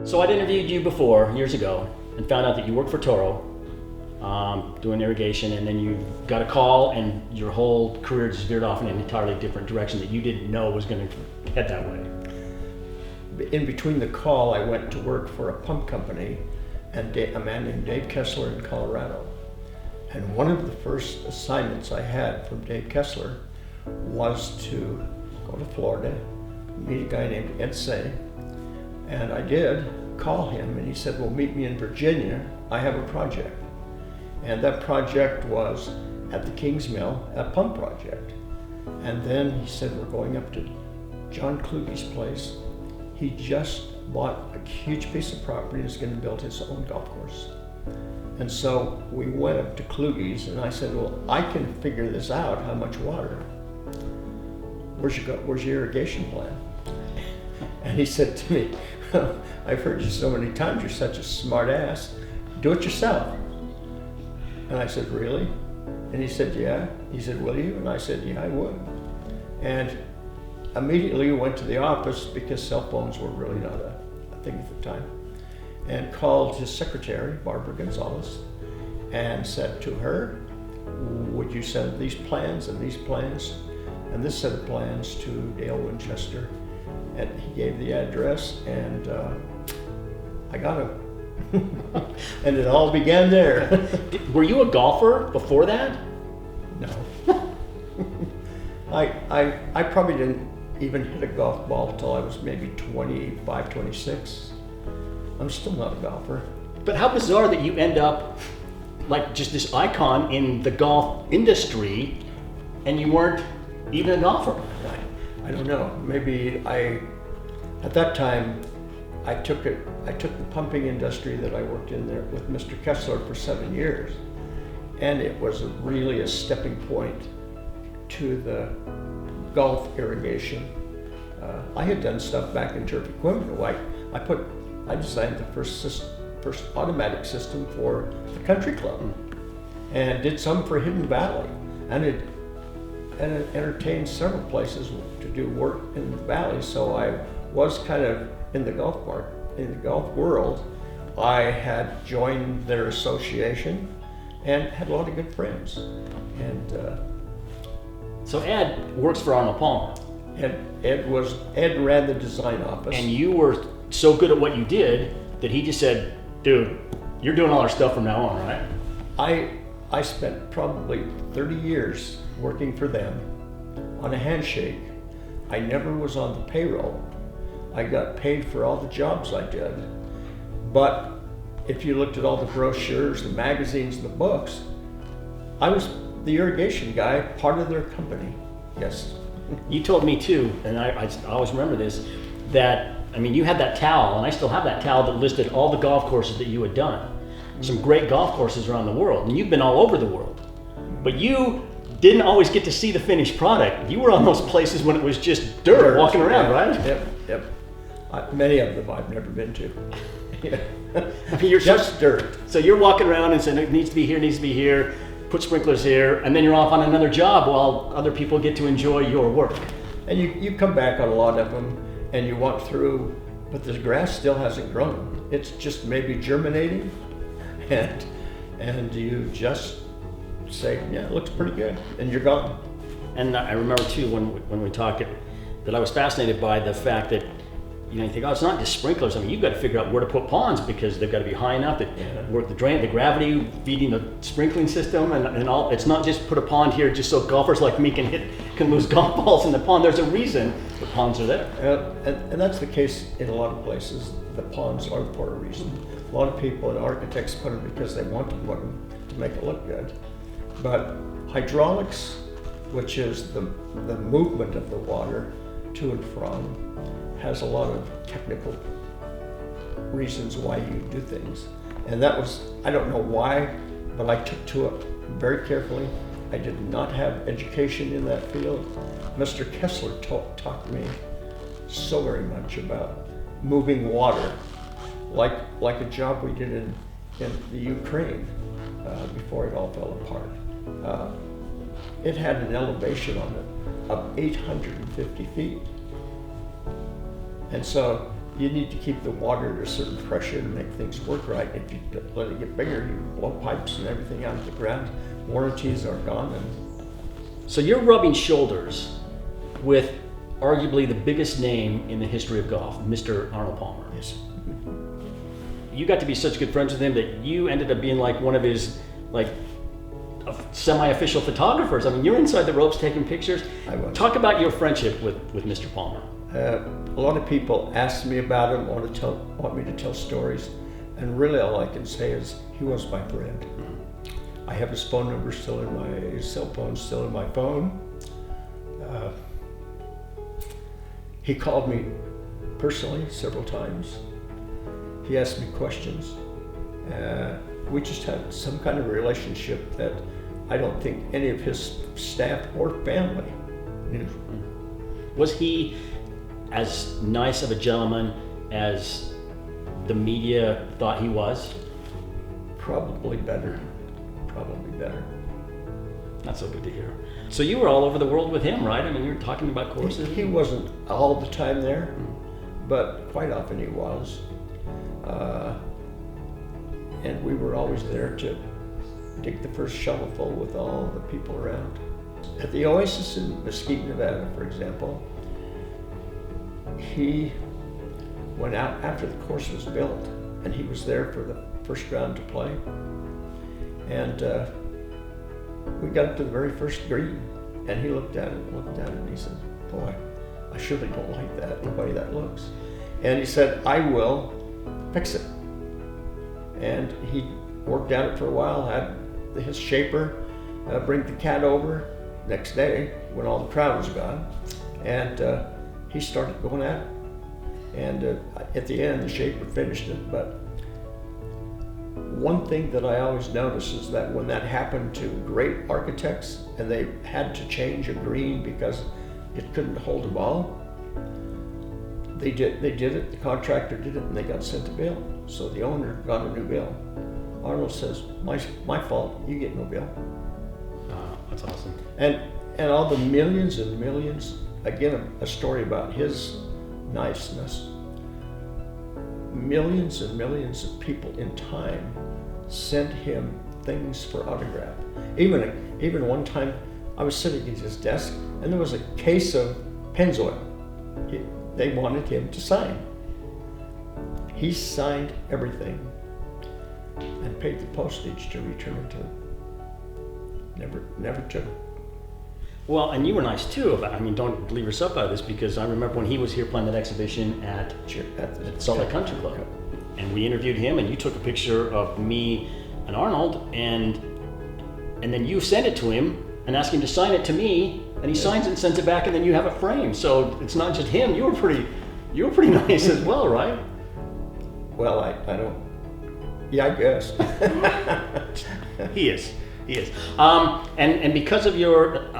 So I'd interviewed you before, years ago, and found out that you worked for Toro, doing irrigation, and then you got a call and your whole career just veered off in an entirely different direction that you didn't know was going to head that way. In between the call, I went to work for a pump company and a man named Dave Kessler in Colorado. And one of the first assignments I had from Dave Kessler was to go to Florida, meet a guy named Ed Say. And I did call him and he said, well, meet me in Virginia, I have a project. And that project was at the King's Mill, a pump project. And then he said, we're going up to John Kluge's place. He just bought a huge piece of property and is going to build his own golf course. And so we went up to Kluge's and I said, well, I can figure this out, how much water. Where's your irrigation plan? And he said to me, I've heard you so many times, you're such a smart ass, do it yourself. And I said, really? And he said, yeah. He said, will you? And I said, yeah, I would. And immediately went to the office because cell phones were really not a thing at the time, and called his secretary, Barbara Gonzalez, and said to her, would you send these plans and these plans and this set of plans to Dale Winchester? And he gave the address and I got him. And it all began there. Were you a golfer before that? No. I probably didn't even hit a golf ball until I was maybe 25, 26. I'm still not a golfer. But how bizarre that you end up like just this icon in the golf industry and you weren't even a golfer. I don't know, maybe at that time, I took the pumping industry that I worked in there with Mr. Kessler for 7 years, and it was really a stepping point to the golf irrigation. I had done stuff back in Turkey-Quimby. I designed the first automatic system for the country club, and did some for Hidden Valley, and it entertained several places to do work in the valley. So I was kind of in the golf world. I had joined their association and had a lot of good friends. And so Ed works for Arnold Palmer. Ed ran the design office. And you were so good at what you did that he just said, dude, you're doing all our stuff from now on, right? I spent probably 30 years working for them on a handshake. I never was on the payroll. I got paid for all the jobs I did. But if you looked at all the brochures, the magazines, the books, I was the irrigation guy, part of their company. Yes. You told me too, and I always remember this, that, I mean, you had that towel, and I still have that towel that listed all the golf courses that you had done. Some great golf courses around the world, and you've been all over the world. But you didn't always get to see the finished product. You were on those places when it was just dirt walking around, right? Yep. Many of them I've never been to. I mean, you're just dirt. So you're walking around and saying it needs to be here, put sprinklers here, and then you're off on another job while other people get to enjoy your work. And you come back on a lot of them and you walk through, but the grass still hasn't grown. It's just maybe germinating, and you just say, yeah, it looks pretty good, and you're gone. And I remember too when we talked that I was fascinated by the fact that, you know, you think, oh, it's not just sprinklers. I mean, you've got to figure out where to put ponds because they've got to be high enough that work the drain, the gravity feeding the sprinkling system, and all. It's not just put a pond here just so golfers like me can lose golf balls in the pond. There's a reason the ponds are there. And that's the case in a lot of places. The ponds are for a reason. A lot of people and architects put them because they want to put them to make it look good. But hydraulics, which is the movement of the water to and from, has a lot of technical reasons why you do things. And that was, I don't know why, but I took to it very carefully. I did not have education in that field. Mr. Kessler taught me so very much about moving water, like a job we did in the Ukraine before it all fell apart. It had an elevation on it of 850 feet. And so you need to keep the water at a certain pressure to make things work right. If you let it get bigger, you blow pipes and everything out of the ground. Warranties are gone. So you're rubbing shoulders with arguably the biggest name in the history of golf, Mr. Arnold Palmer. Yes. You got to be such good friends with him that you ended up being like one of his semi-official photographers. I mean, you're inside the ropes taking pictures. I was. Talk about your friendship with Mr. Palmer. A lot of people ask me about him, want me to tell stories, and really all I can say is he was my friend. I have his phone number still in my cell phone, still in my phone. He called me personally several times. He asked me questions. We just had some kind of relationship that I don't think any of his staff or family knew. Was he as nice of a gentleman as the media thought he was? Probably better. Probably better. That's so good to hear. So you were all over the world with him, right? I mean, you were talking about courses. He wasn't all the time there, but quite often he was. And we were always there to dig the first shovelful with all the people around. At the Oasis in Mesquite, Nevada, for example, he went out after the course was built, and he was there for the first round to play. And we got up to the very first green, and he looked at it, and he said, "Boy, I surely don't like that, the way that looks." And he said, "I will fix it." And he worked at it for a while, had his shaper bring the cat over next day when all the crowd was gone, and he started going at it. And at the end, the shaper finished it. But one thing that I always notice is that when that happened to great architects and they had to change a green because it couldn't hold a ball, they did it, the contractor did it, and they got sent a bill. So the owner got a new bill. Arnold says, my fault, you get no bill. That's awesome. And all the millions and millions, again, a story about his niceness. Millions and millions of people in time sent him things for autograph. Even one time, I was sitting at his desk, and there was a case of Pennzoil. They wanted him to sign. He signed everything and paid the postage to return it to them. Never took it. Well, and you were nice too about, I mean, don't leave yourself out of this, because I remember when he was here playing that exhibition at Salt Lake Country Club, and we interviewed him, and you took a picture of me and Arnold, and then you sent it to him and asked him to sign it to me, and he signs it and sends it back, and then you have it framed. So it's not just him. You were pretty nice as well, right? Well, I don't. Yeah, I guess. He is. And because of your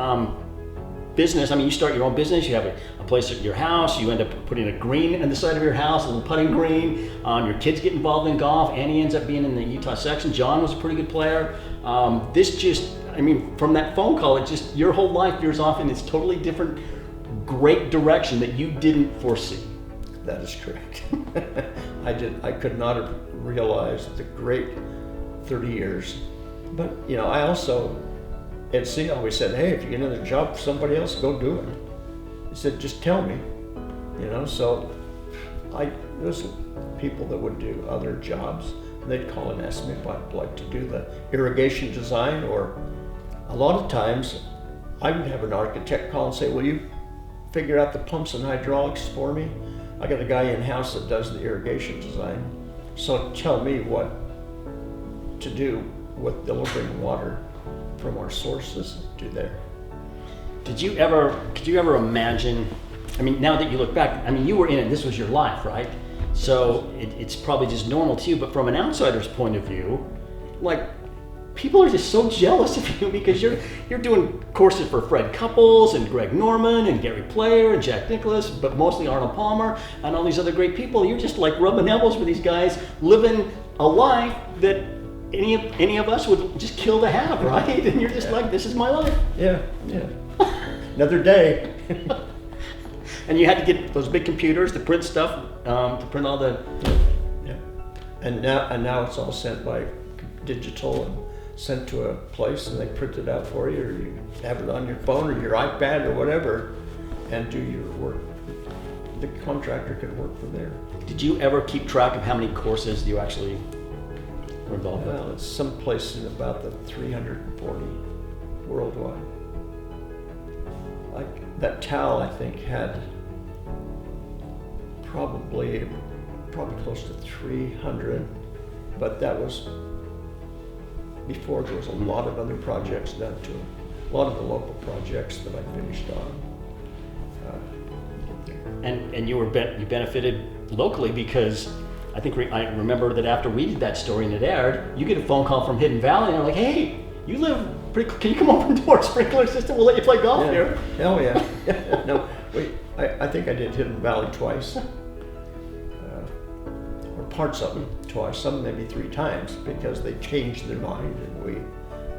business, I mean, you start your own business, you have a place at your house, you end up putting a green in the side of your house, a little putting green. Your kids get involved in golf. Annie ends up being in the Utah section. John was a pretty good player. From that phone call, your whole life veers off in this totally different, great direction that you didn't foresee. That is correct. I could not have realized the great 30 years. But, I also, at sea, always said, hey, if you get another job for somebody else, go do it. He said, just tell me, so there's people that would do other jobs, and they'd call and ask me if I'd like to do the irrigation design, or a lot of times I would have an architect call and say, will you figure out the pumps and hydraulics for me? I got a guy in-house that does the irrigation design, so tell me what to do with delivering water from our sources to there. Could you ever imagine, now that you look back, you were in it, this was your life, right? So it's probably just normal to you, but from an outsider's point of view, people are just so jealous of you because you're doing courses for Fred Couples and Greg Norman and Gary Player and Jack Nicklaus, but mostly Arnold Palmer and all these other great people. You're just rubbing elbows with these guys, living a life that any of us would just kill to have, right? And you're just this is my life. Yeah. Another day. And you had to get those big computers to print stuff, to print all the. Yeah. And now it's all sent by digital and sent to a place, and they print it out for you, or you have it on your phone or your iPad or whatever, and do your work. The contractor can work from there. Did you ever keep track of how many courses you actually were involved with? Well, it's someplace in about the 340 worldwide. Like that TAL, I think, had probably close to 300, but that was before there was a lot of other projects done to it. A lot of the local projects that I finished on. And you benefited locally, because I think I remember that after we did that story and it aired, you get a phone call from Hidden Valley and they're like, hey, you live pretty, can you come over and do our sprinkler system? We'll let you play golf here. Oh yeah. No, wait, I think I did Hidden Valley twice. Or parts of them twice, some maybe 3 times, because they changed their mind and we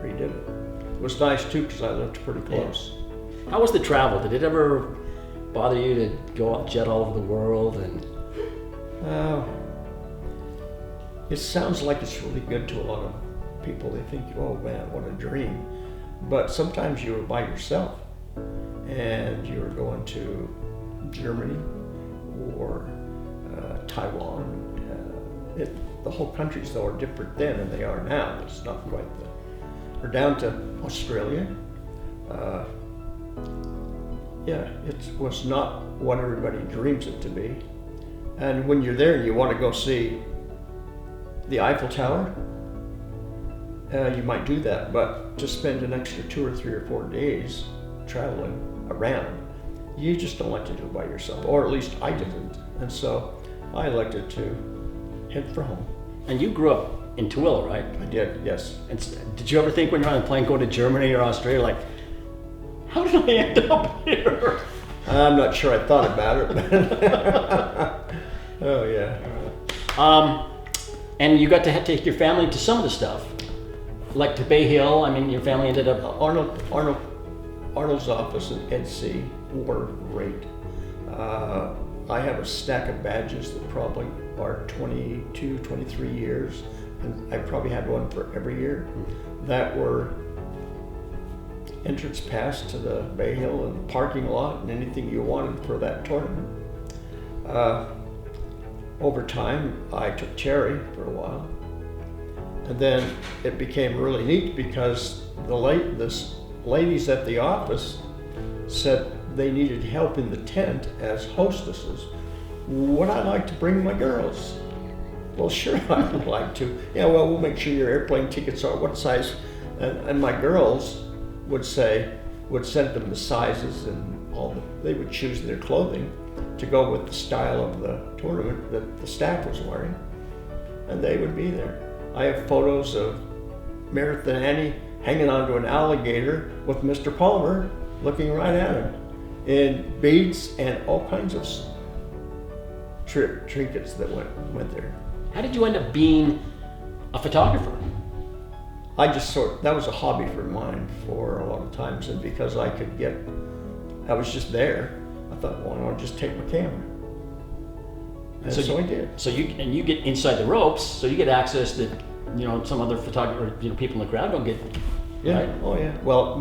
redid it. It was nice too, because I lived pretty close. Yeah. How was the travel? Did it ever bother you to go out jet all over the world? And it sounds like it's really good to a lot of people. They think, oh man, what a dream. But sometimes you were by yourself and you were going to Germany or Taiwan. The whole countries though are different then than they are now. It's not quite or down to Australia. Yeah, it was not what everybody dreams it to be. And when you're there and you want to go see the Eiffel Tower, you might do that, but to spend an extra 2 or 3 or 4 days traveling around, you just don't like to do it by yourself, or at least I didn't. And so I elected to head for home. And you grew up in Tooele, right? I did, yes. And did you ever think when you're on a plane going to Germany or Australia, like, how did I end up here? I'm not sure I thought about it. But oh yeah. And you got to take your family to some of the stuff, like to Bay Hill. I mean, your family ended up. Arnold's office and NC were great. I have a stack of badges that probably are 22, 23 years, and I probably had one for every year. That were entrance pass to the Bay Hill and parking lot and anything you wanted for that tournament. Over time, I took Cherry for a while, and then it became really neat because the ladies at the office said they needed help in the tent as hostesses. Would I like to bring my girls? Well, sure, I would like to. Yeah, well, we'll make sure your airplane tickets are what size, and my girls would send them the sizes and they would choose their clothing to go with the style of the tournament that the staff was wearing, and they would be there. I have photos of Meredith and Annie hanging onto an alligator with Mr. Palmer looking right at him, in beads and all kinds of trinkets that went there. How did you end up being a photographer? That was a hobby for mine for a lot of times, and because I was just there, I thought, well, I'll just take my camera. And so I did. So you get inside the ropes, so you get access that, some other photographer, people in the crowd don't get. Yeah, right? Oh yeah. Well,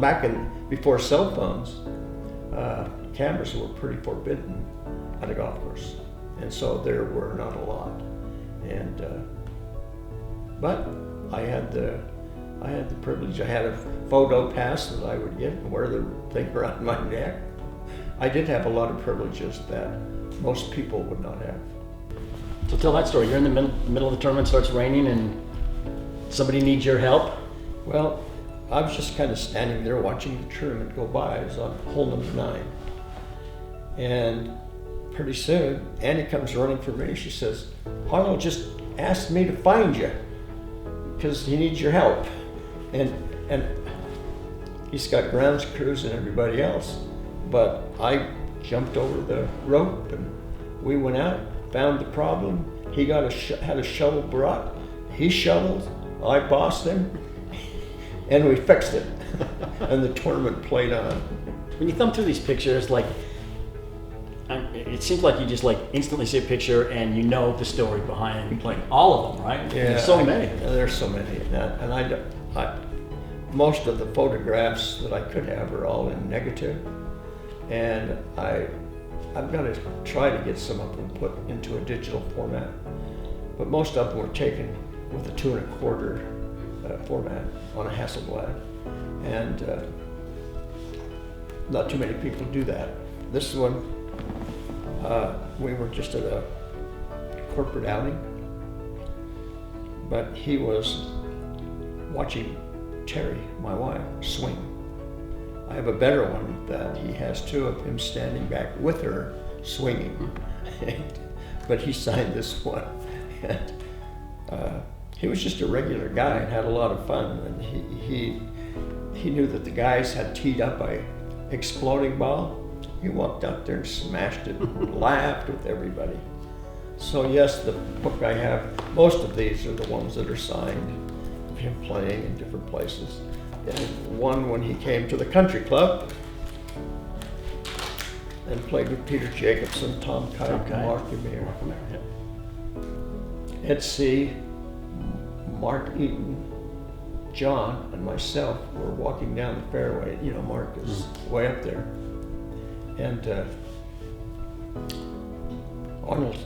before cell phones, cameras were pretty forbidden at a golf course. And so there were not a lot. And, but I had the privilege. I had a photo pass that I would get and wear the thing around my neck. I did have a lot of privileges that most people would not have. So tell that story. You're in the middle of the tournament, starts raining, and somebody needs your help. Well, I was just kind of standing there watching the tournament go by. I was on hole number 9. And pretty soon, Annie comes running for me. She says, Arnold just asked me to find you because he needs your help. And he's got grounds crews and everybody else. But I jumped over the rope and we went out, found the problem. He had a shovel brought. He shoveled. I bossed him, and we fixed it. And the tournament played on. When you thumb through these pictures, like, It seems like you just like instantly see a picture and you know the story behind like all of them, right? Yeah, There's so many. There's so many, and most of the photographs that I could have are all in negative, and I've got to try to get some of them put into a digital format, but most of them were taken with a 2 1/4 format on a Hasselblad, and not too many people do that. This one, we were just at a corporate outing, but he was watching Terry, my wife, swing. I have a better one that he has 2 of him standing back with her swinging, but he signed this one. And, he was just a regular guy and had a lot of fun, and he knew that the guys had teed up a exploding ball. He walked out there and smashed it, laughed with everybody. So yes, the book I have, most of these are the ones that are signed of him playing in different places. And one when he came to the country club and played with Peter Jacobson, Tom Kite, and Mark Ymir. Ed C., Mark Eaton, John, and myself were walking down the fairway. You know, Mark is way up there. And Arnold,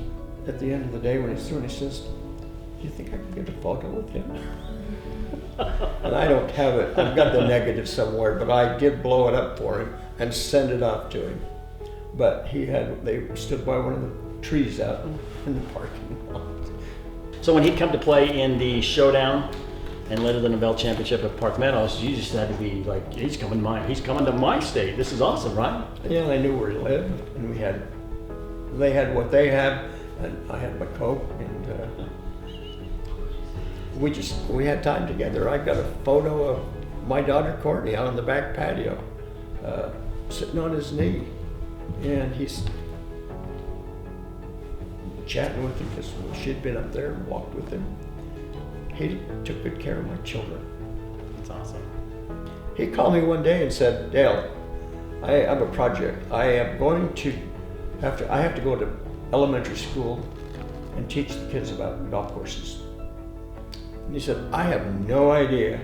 at the end of the day when he's through, he says, "Do you think I can get a photo with him?" And I don't have it. I've got the negative somewhere, but I did blow it up for him and send it off to him. But they stood by one of the trees out in the parking lot. So when he'd come to play in the showdown and later the Nobel Championship at Park Meadows, you just had to be like, he's coming to my state. This is awesome, right? Yeah, and I knew where he lived, and they had what they had, and I had my coat, and we had time together. I got a photo of my daughter Courtney out on the back patio, sitting on his knee, and he's chatting with him because she'd been up there and walked with him. He took good care of my children. That's awesome. He called me one day and said, "Dale, I have a project. I have to go to elementary school and teach the kids about golf courses." And he said, "I have no idea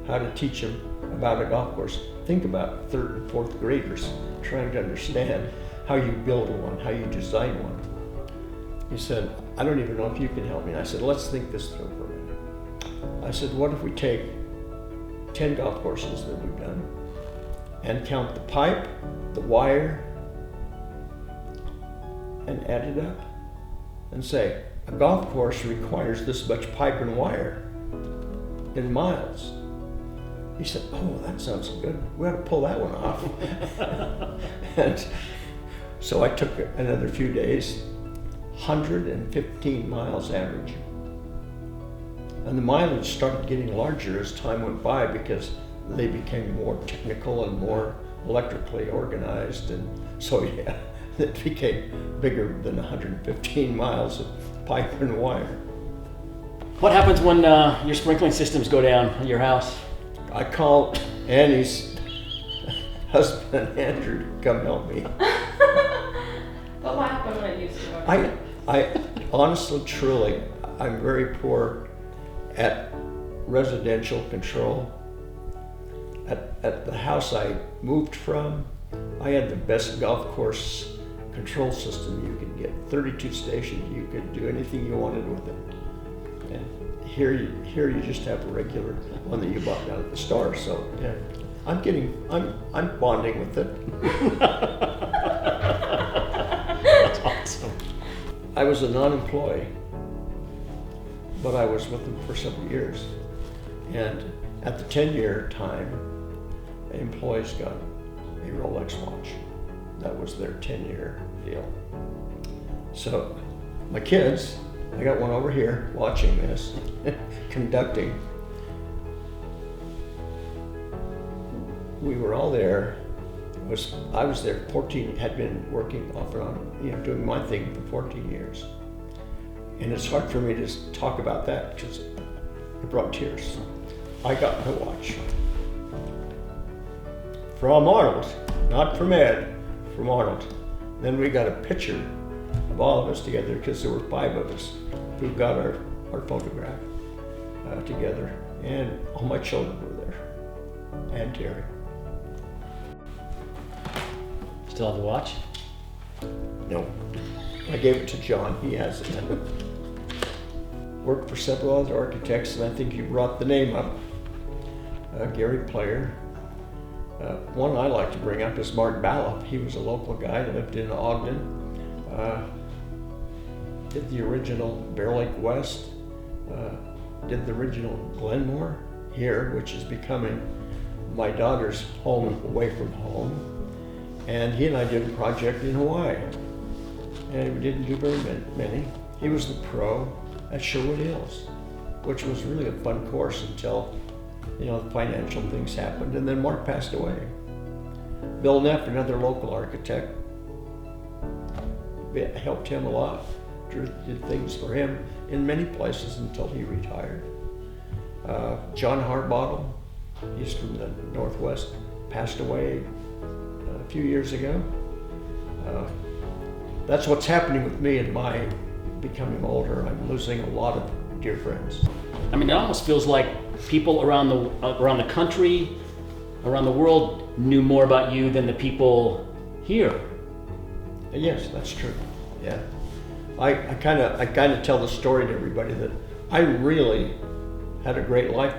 how to teach them about a golf course. Think about 3rd and 4th graders trying to understand how you build one, how you design one." He said, "I don't even know if you can help me." And I said, "Let's think this through for a minute." I said, "What if we take 10 golf courses that we've done and count the pipe, the wire, and add it up and say, a golf course requires this much pipe and wire in miles." He said, "Oh, that sounds good. We ought to pull that one off." And so I took another few days, 115 miles average. And the mileage started getting larger as time went by because they became more technical and more electrically organized. And so, yeah, it became bigger than 115 miles of pipe and wire. What happens when your sprinkling systems go down in your house? I call Annie's husband, Andrew, to come help me. But what happened when it used to go? I honestly, truly, I'm very poor at residential control. At the house I moved from, I had the best golf course control system you could get. 32 stations, you could do anything you wanted with it. And here you just have a regular one that you bought down at the store. So yeah, I'm bonding with it. That's awesome. I was a non-employee, but I was with them for several years. And at the 10-year time, employees got a Rolex watch. That was their 10-year deal. So my kids, I got one over here watching this, conducting. We were all there. I was there 14, had been working off and on, doing my thing for 14 years. And it's hard for me to talk about that because it brought tears. I got my watch from Arnold, not from Ed, from Arnold. Then we got a picture of all of us together because there were 5 of us who got our photograph together. And all my children were there, and Terry. Still have the watch? No, I gave it to John, he has it. Worked for several other architects, and I think you brought the name up. Gary Player. One I like to bring up is Mark Balop. He was a local guy, lived in Ogden. Did the original Bear Lake West. Did the original Glenmore here, which is becoming my daughter's home away from home. And he and I did a project in Hawaii. And we didn't do very many. He was the pro at Sherwood Hills, which was really a fun course until, the financial things happened, and then Mark passed away. Bill Neff, another local architect, helped him a lot, did things for him in many places until he retired. John Harbottle, he's from the Northwest, passed away a few years ago. That's what's happening with me in my becoming older. I'm losing a lot of dear friends. I mean, it almost feels like people around the country, around the world knew more about you than the people here. Yes, that's true. Yeah, I kind of tell the story to everybody that I really had a great life,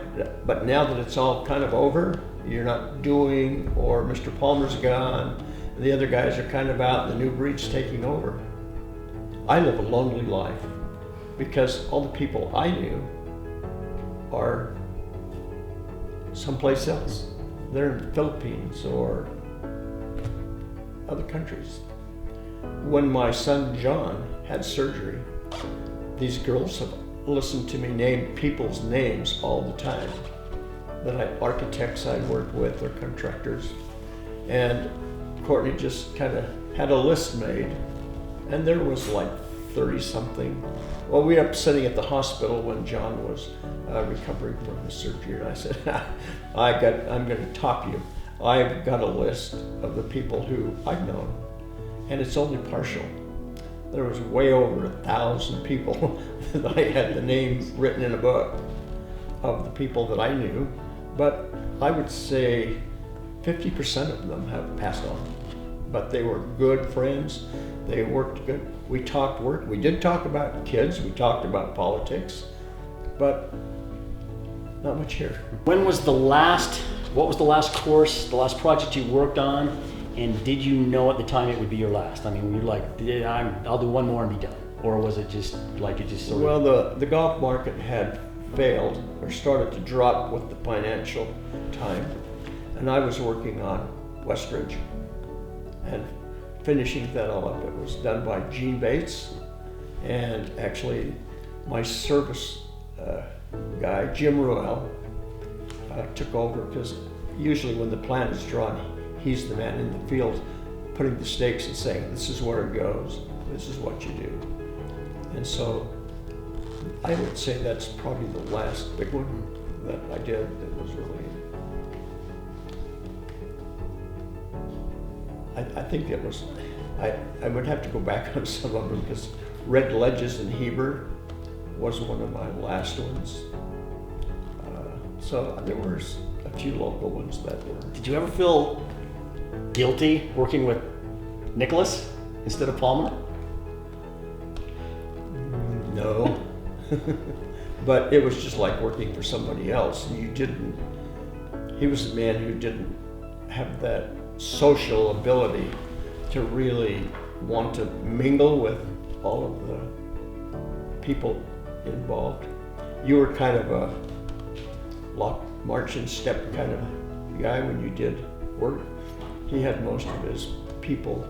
but now that it's all kind of over, you're not doing, or Mr. Palmer's gone, and the other guys are kind of out, and the new breed's taking over. I live a lonely life because all the people I knew are someplace else. They're in the Philippines or other countries. When my son John had surgery, these girls have listened to me name people's names all the time, architects I worked with or contractors. And Courtney just kind of had a list made, and there was like 30 something. Well, we were up sitting at the hospital when John was recovering from his surgery, and I said, I'm going to top you. I've got a list of the people who I've known, and it's only partial. There was way over 1,000 people that I had the names written in a book of the people that I knew, but I would say 50% of them have passed on. But they were good friends. They worked good. We talked work. We did talk about kids. We talked about politics, but not much here. What was the last course, the last project you worked on, and did you know at the time it would be your last? I mean, were you like, I'll do one more and be done? Or was it just like it just sort of... Well, the golf market had failed or started to drop with the financial time, and I was working on Westridge and finishing that all up. It was done by Gene Bates, and actually my service guy, Jim Ruel, took over, because usually when the plan is drawn, he's the man in the field putting the stakes and saying, this is where it goes, this is what you do. And so I would say that's probably the last big one that I did that was really, I think it was, I would have to go back on some of them, because Red Ledges in Heber was one of my last ones. So there were a few local ones that were. Did you ever feel guilty working with Nicholas instead of Palmer? No, but it was just like working for somebody else. He was a man who didn't have that social ability to really want to mingle with all of the people involved. You were kind of a march and step kind of guy when you did work. He had most of his people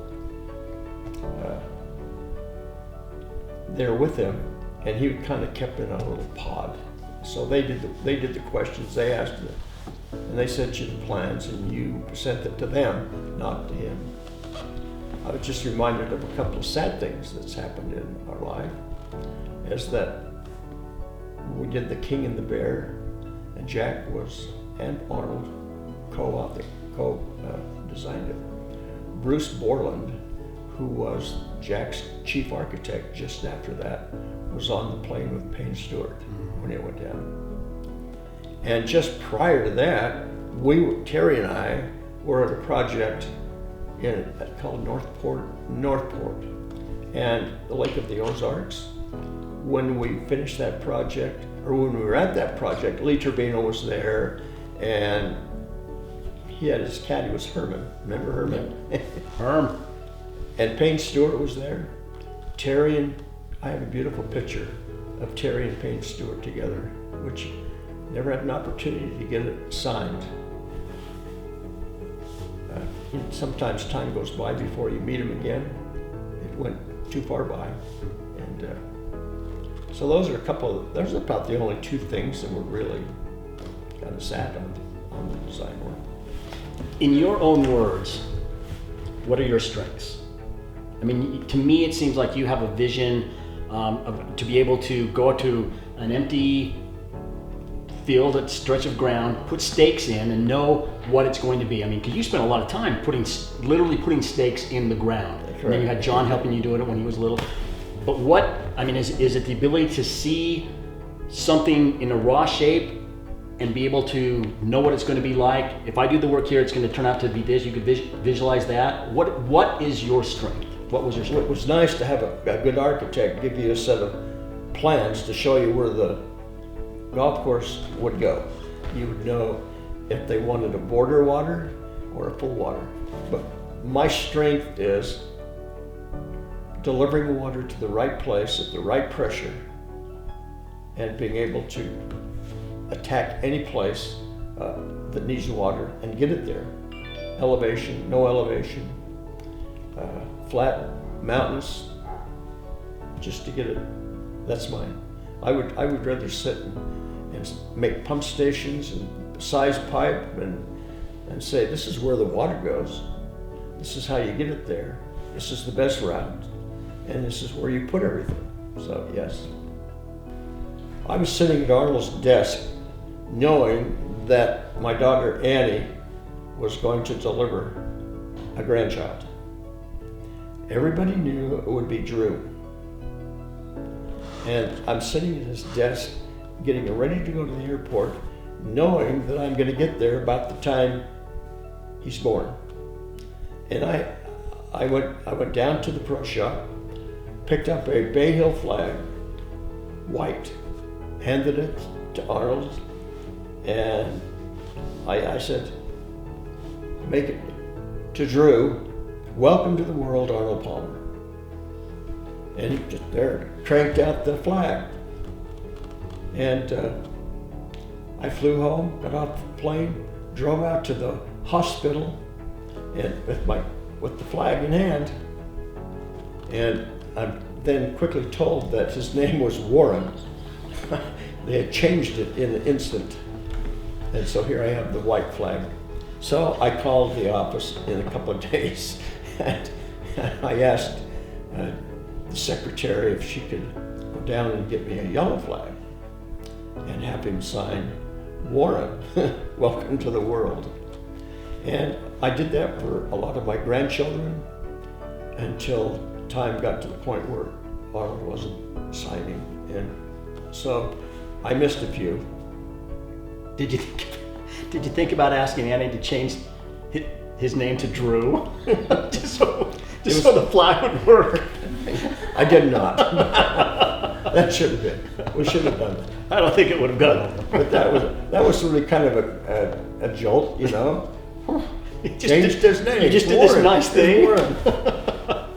there with him, and he kind of kept in a little pod. So they did the questions, they asked it, and they sent you the plans, and you sent it to them, not to him. I was just reminded of a couple of sad things that's happened in our life, is that we did The King and the Bear, and Jack and Arnold co-designed it. Bruce Borland, who was Jack's chief architect just after that, was on the plane with Payne Stewart when it went down. And just prior to that, Terry and I were at a project called Northport, and the Lake of the Ozarks. When we finished that project, or when we were at that project, Lee Turbino was there, and he had his caddy was Herman. Remember Herman? Herm. And Payne Stewart was there. Terry and I have a beautiful picture of Terry and Payne Stewart together, which never had an opportunity to get it signed. Sometimes time goes by before you meet him again. It went too far by. And so those are about the only two things that were really kind of sad on the design work. In your own words, what are your strengths? I mean, to me, it seems like you have a vision to be able to go to an empty field, a stretch of ground, put stakes in, and know what it's going to be. I mean, because you spent a lot of time literally putting stakes in the ground. That's And then you right. had John helping you do it when he was little. But what, I mean, is it the ability to see something in a raw shape and be able to know what it's going to be like? If I do the work here, it's going to turn out to be this. You could visualize that. What is your strength? What was your It strength? was nice to have a good architect give you a set of plans to show you where the golf course would go. You would know if they wanted a border water or a full water. But my strength is delivering the water to the right place at the right pressure and being able to attack any place that needs water and get it there. Elevation, no elevation, flat mountains, just to get it. That's mine. I would rather sit and make pump stations and size pipe and say, this is where the water goes. This is how you get it there. This is the best route. And this is where you put everything. So yes. I was sitting at Arnold's desk knowing that my daughter Annie was going to deliver a grandchild. Everybody knew it would be Drew. And I'm sitting at his desk getting ready to go to the airport, knowing that I'm going to get there about the time he's born. And I went down to the pro shop, picked up a Bay Hill flag, white, handed it to Arnold, and I said, make it to Drew, welcome to the world, Arnold Palmer. And he just there cranked out the flag. And I flew home, got off the plane, drove out to the hospital, and with the flag in hand. And I'm then quickly told that his name was Warren. They had changed it in an instant. And so here I have the white flag. So I called the office in a couple of days, and I asked the secretary if she could go down and get me a yellow flag and have him sign Warren, welcome to the world. And I did that for a lot of my grandchildren until time got to the point where Arnold wasn't signing. And so I missed a few. Did you think about asking Annie to change his name to Drew? just so the flag would work. I did not. That should have been. We should have done that. I don't think it would have gone. But that was really kind of a jolt, you know. Changed his name. You just did Warren. this nice thing. Warren.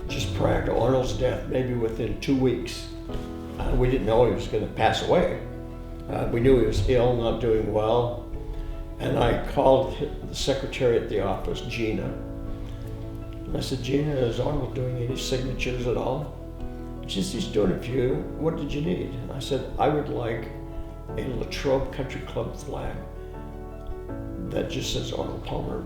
Just prior to Arnold's death, maybe within 2 weeks, we didn't know he was going to pass away. We knew he was ill, not doing well. And I called the secretary at the office, Gina. And I said, Gina, is Arnold doing any signatures at all? She said, he's doing a few. What did you need? And I said, I would like a Latrobe Country Club flag that just says Arnold Palmer.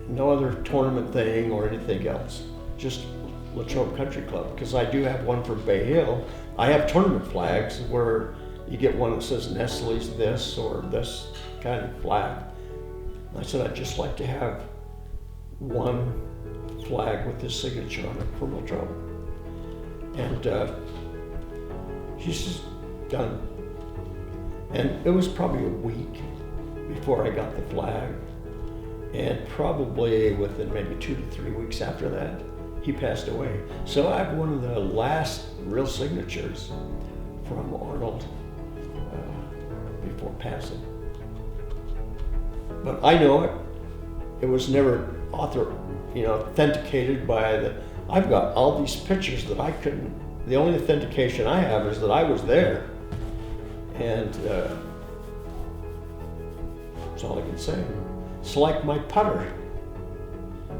No other tournament thing or anything else. Just Latrobe Country Club. Because I do have one from Bay Hill. I have tournament flags where you get one that says Nestle's this or this kind of flag. I said, I'd just like to have one flag with his signature on it for Latrobe. And he says, done. And it was probably a week before I got the flag. And probably within maybe 2 to 3 weeks after that, he passed away. So I have one of the last real signatures from Arnold before passing. But I know it. It was never authenticated by the. I've got all these pictures that I couldn't. The only authentication I have is that I was there, and that's all I can say. It's like my putter.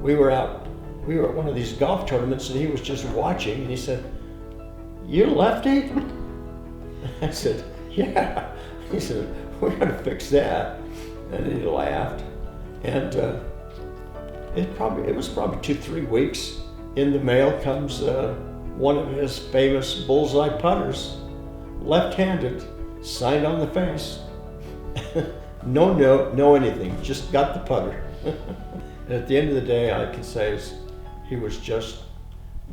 We were at one of these golf tournaments, and he was just watching, and he said, "You lefty?" I said, "Yeah." He said, "We're gonna fix that," and he laughed. And it was probably 2-3 weeks. In the mail comes one of his famous bullseye putters, left-handed, signed on the face. No note, no anything, just got the putter. And at the end of the day, I can say he was just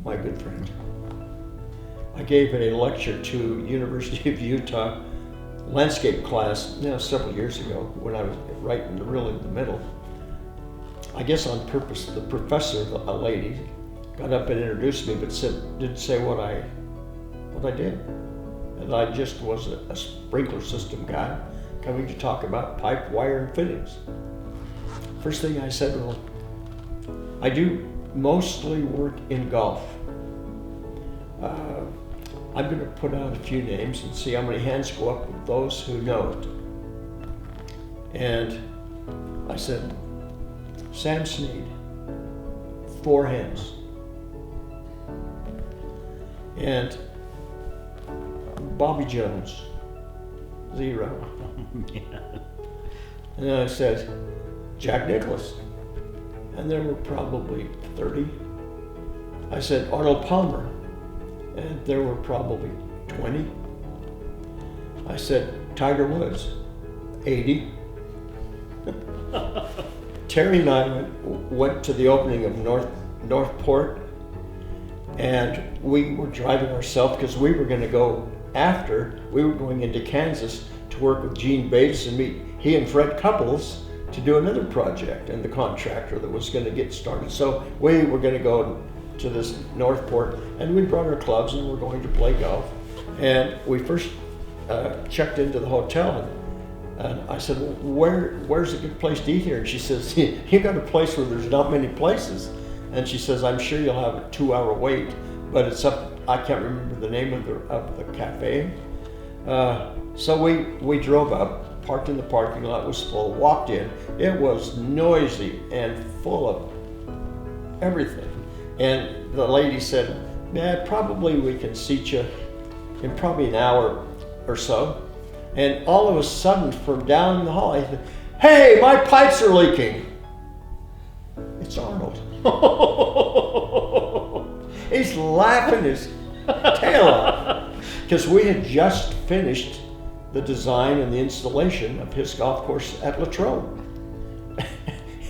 my good friend. I gave a lecture to University of Utah landscape class several years ago when I was right in the middle. I guess on purpose, the professor, a lady, got up and introduced me, but didn't say what I did. And I just was a sprinkler system guy coming to talk about pipe, wire, and fittings. First thing I said, well, I do mostly work in golf. I'm going to put out a few names and see how many hands go up with those who know it. And I said, Sam Snead, 4 hands. And Bobby Jones, 0. And then I said, Jack Nicklaus. And there were probably 30. I said, Arnold Palmer. And there were probably 20. I said, Tiger Woods, 80. Terry and I went to the opening of Northport, and we were driving ourselves because we were going to go after. We were going into Kansas to work with Gene Bates and meet he and Fred Couples to do another project and the contractor that was going to get started. So we were going to go to this Northport, and we brought our clubs and we're going to play golf. And we first checked into the hotel, and I said, well, where's a good place to eat here? And she says, you got a place where there's not many places. And she says, I'm sure you'll have a 2-hour wait, but it's up, I can't remember the name of the cafe. So we drove up, parked in the parking lot, it was full, walked in. It was noisy and full of everything. And the lady said, probably we can seat you in probably an hour or so. And all of a sudden, from down the hall, I said, hey, my pipes are leaking. It's Arnold. He's laughing his tail off because we had just finished the design and the installation of his golf course at Latrobe.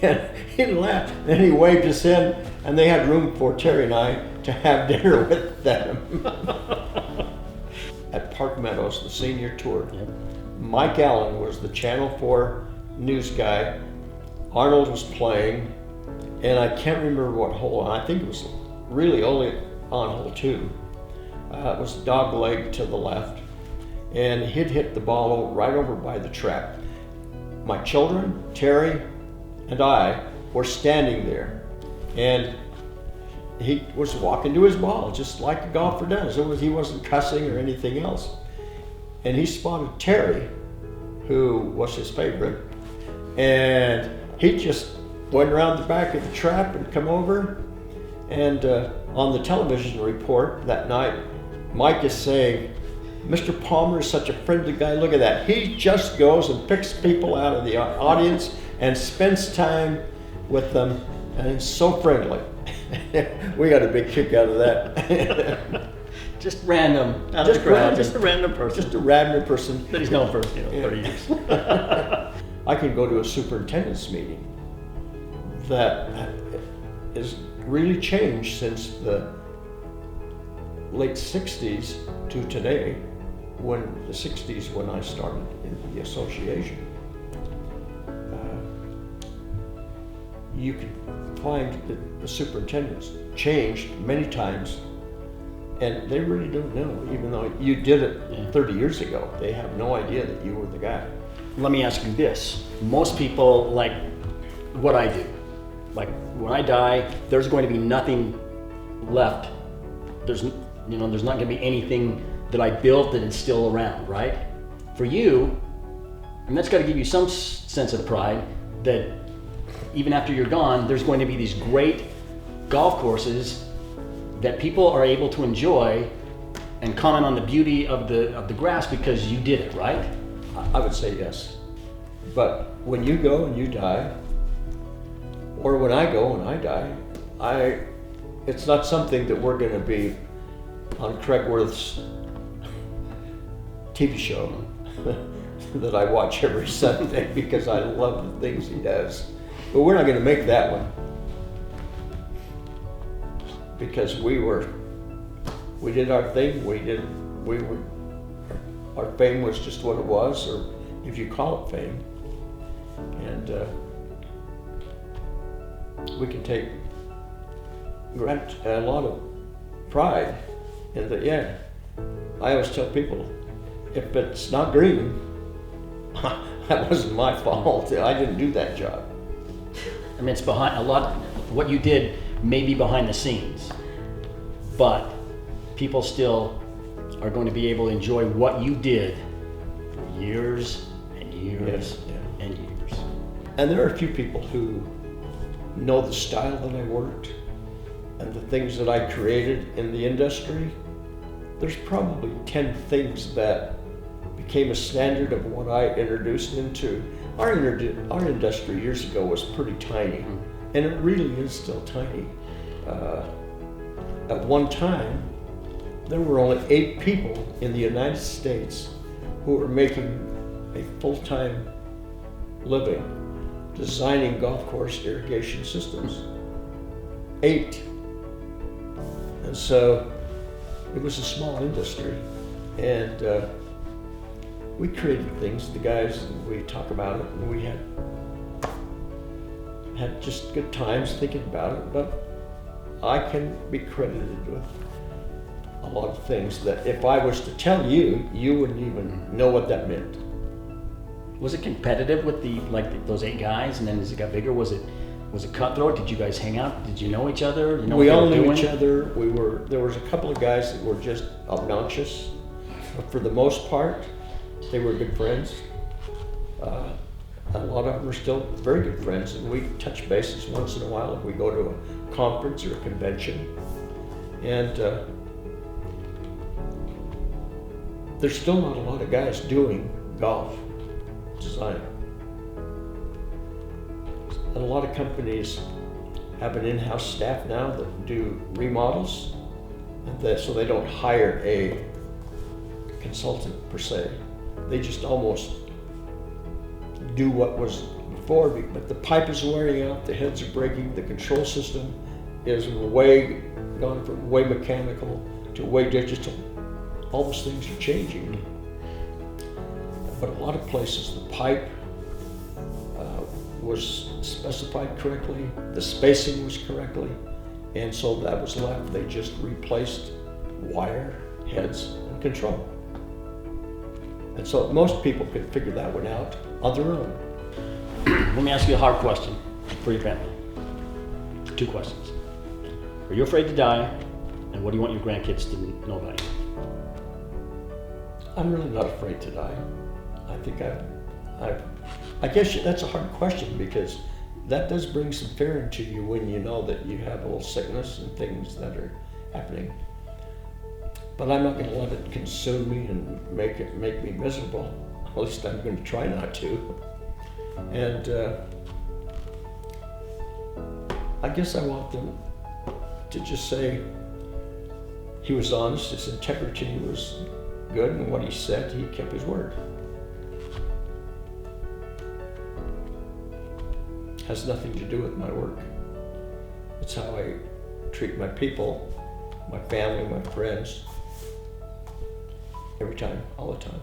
And he laughed, and he waved us in, and they had room for Terry and I to have dinner with them. At Park Meadows, the senior tour, Mike Allen was the Channel 4 news guy. Arnold was playing, and I can't remember what hole, I think it was really only on hole 2. It was dog leg to the left, and he'd hit the ball right over by the trap. My children, Terry, and I were standing there, and he was walking to his ball just like a golfer does. He wasn't cussing or anything else. And he spotted Terry, who was his favorite, and he just went around the back of the trap and come over. And on the television report that night, Mike is saying, Mr. Palmer is such a friendly guy. Look at that. He just goes and picks people out of the audience and spends time with them, and is so friendly. We got a big kick out of that. Just random, out of the crowd, just a random person. Just a random person. That he's known for 30 years. I can go to a superintendent's meeting that is really changed since the late 60s to today, when the 60s when I started in the association. You could find that the superintendents changed many times, and they really don't know, even though you did it 30 years ago. They have no idea that you were the guy. Let me ask you this. Most people, like what I do, like when I die, there's going to be nothing left. There's not going to be anything that I built that is still around, right? For you, and that's got to give you some sense of pride that even after you're gone, there's going to be these great golf courses that people are able to enjoy and comment on the beauty of the grass because you did it, right? I would say yes. But when you go and you die, or when I go and I die, it's not something that we're going to be on Craig Worth's TV show that I watch every Sunday because I love the things he does. But we're not going to make that one because we did our thing. Our fame was just what it was, or if you call it fame, and we can take a lot of pride in that. Yeah, I always tell people, if it's not green, that wasn't my fault. I didn't do that job. I mean, it's behind a lot. What you did may be behind the scenes, but people still are going to be able to enjoy what you did for years and years and years. And there are a few people who know the style that I worked and the things that I created in the industry. There's probably 10 things that became a standard of what I introduced into. Our industry years ago was pretty tiny, and it really is still tiny. At one time, there were only 8 people in the United States who were making a full-time living designing golf course irrigation systems. 8. And so it was a small industry, and we created things, the guys, and we talk about it, and we had just good times thinking about it, but I can be credited with a lot of things that if I was to tell you, you wouldn't even know what that meant. Was it competitive with those 8 guys, and then as it got bigger, was it cutthroat? Did you guys hang out? Did you know each other? You know We what all they were knew doing? each other. There was a couple of guys that were just obnoxious, but for the most part, they were good friends. A lot of them are still very good friends, and we touch bases once in a while if we go to a conference or a convention. And there's still not a lot of guys doing golf design. And a lot of companies have an in-house staff now that do remodels, and so they don't hire a consultant per se. They just almost do what was before, but the pipe is wearing out, the heads are breaking, the control system is gone from way mechanical to way digital. All those things are changing. But a lot of places, the pipe was specified correctly, the spacing was correctly, and so that was left. They just replaced wire, heads, and control. And so most people could figure that one out on their own. Let me ask you a hard question for your family. 2 questions. Are you afraid to die? And what do you want your grandkids to know about you? I'm really not afraid to die. I think I guess that's a hard question, because that does bring some fear into you when you know that you have a little sickness and things that are happening. But I'm not going to let it consume me and make me miserable. At least I'm going to try not to. And I guess I want them to just say he was honest, his integrity was good, and what he said, he kept his word. Has nothing to do with my work. It's how I treat my people, my family, my friends, every time, all the time.